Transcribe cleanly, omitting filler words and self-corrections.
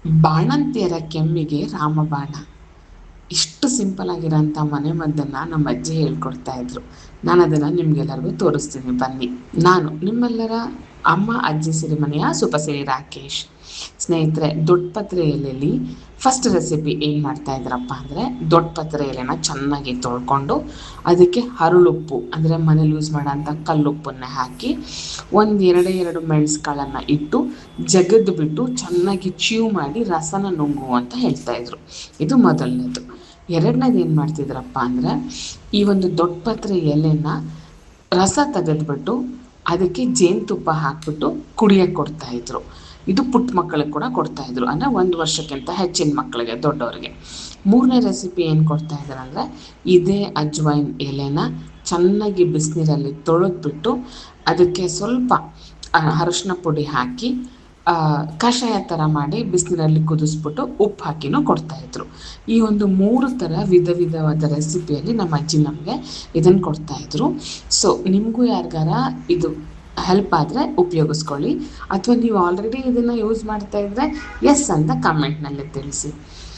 ಬಾಣಂತಿಯರ ಕೆಮ್ಮಿಗೆ ರಾಮಬಾಣ. ಇಷ್ಟು ಸಿಂಪಲ್ ಆಗಿರೋಂಥ ಮನೆಮದ್ದನ್ನು ನಮ್ಮ ಅಜ್ಜಿ ಹೇಳ್ಕೊಡ್ತಾ ಇದ್ರು. ನಾನು ಅದನ್ನು ನಿಮಗೆಲ್ಲರಿಗೂ ತೋರಿಸ್ತೀನಿ ಬನ್ನಿ. ನಾನು ನಿಮ್ಮೆಲ್ಲರ ಅಮ್ಮ ಅಜ್ಜಿ ಸಿರಿಮನೆಯ ಸುಪಸಿರಿ ರಾಕೇಶ್. ಸ್ನೇಹಿತರೆ, ದೊಡ್ಡ ಪತ್ರೆ ಎಲೆಯಲ್ಲಿ ಫಸ್ಟ್ ರೆಸಿಪಿ ಏನು ಮಾಡ್ತಾ ಇದ್ರಪ್ಪ ಅಂದರೆ, ದೊಡ್ಡ ಪತ್ರೆ ಎಲೆನ ಚೆನ್ನಾಗಿ ತೊಳ್ಕೊಂಡು ಅದಕ್ಕೆ ಹರಳುಪ್ಪು ಅಂದರೆ ಮನೇಲಿ ಯೂಸ್ ಮಾಡೋಂಥ ಕಲ್ಲುಪ್ಪನ್ನು ಹಾಕಿ ಎರಡು ಮೆಣಸುಕಾಳನ್ನು ಇಟ್ಟು ಜಗದ್ದು ಬಿಟ್ಟು ಚೆನ್ನಾಗಿ ಚ್ಯೂ ಮಾಡಿ ರಸನ ನುಂಗು ಅಂತ ಹೇಳ್ತಾಯಿದ್ರು. ಇದು ಮೊದಲನೇದು. ಎರಡನೇದು ಏನು ಮಾಡ್ತಿದ್ರಪ್ಪ ಅಂದರೆ, ಈ ಒಂದು ದೊಡ್ಡ ಪತ್ರೆ ಎಲೆನ ರಸ ತೆಗೆದ್ಬಿಟ್ಟು ಅದಕ್ಕೆ ಜೇನುತುಪ್ಪ ಹಾಕ್ಬಿಟ್ಟು ಕುಡಿಯೋಕ್ಕೆ ಕೊಡ್ತಾಯಿದ್ರು. ಇದು ಪುಟ್ಟ ಮಕ್ಕಳಿಗೆ ಕೂಡ ಕೊಡ್ತಾಯಿದ್ರು, ಅಂದರೆ 1 ವರ್ಷಕ್ಕಿಂತ ಹೆಚ್ಚಿನ ಮಕ್ಕಳಿಗೆ, ದೊಡ್ಡವರಿಗೆ. ಮೂರನೇ ರೆಸಿಪಿ ಏನು ಕೊಡ್ತಾಯಿದ್ದಾರೆ ಅಂದರೆ, ಇದೇ ಅಜ್ವೈನ್ ಎಲೆನ ಚೆನ್ನಾಗಿ ಬಿಸಿನೀರಲ್ಲಿ ತೊಳೆದ್ಬಿಟ್ಟು ಅದಕ್ಕೆ ಸ್ವಲ್ಪ ಅರಶಿನ ಪುಡಿ ಹಾಕಿ ಕಷಾಯ ಥರ ಮಾಡಿ ಬಿಸಿನೀರಲ್ಲಿ ಕುದಿಸ್ಬಿಟ್ಟು ಉಪ್ಪು ಹಾಕಿನೂ ಕೊಡ್ತಾಯಿದ್ರು. ಈ ಒಂದು 3 ಥರ ವಿಧವಾದ ರೆಸಿಪಿಯಲ್ಲಿ ನಮ್ಮ ಅಜ್ಜಿ ನಮಗೆ ಇದನ್ನು ಕೊಡ್ತಾಯಿದ್ರು. ಸೊ ನಿಮಗೂ ಯಾರಿಗಾರ ಇದು ಹೆಲ್ಪ್ ಆದರೆ ಉಪಯೋಗಿಸ್ಕೊಳ್ಳಿ, ಅಥವಾ ನೀವು ಆಲ್ರೆಡಿ ಇದನ್ನು ಯೂಸ್ ಮಾಡ್ತಾಯಿದ್ರೆ ಎಸ್ ಅಂತ ಕಮೆಂಟ್ನಲ್ಲಿ ತಿಳಿಸಿ.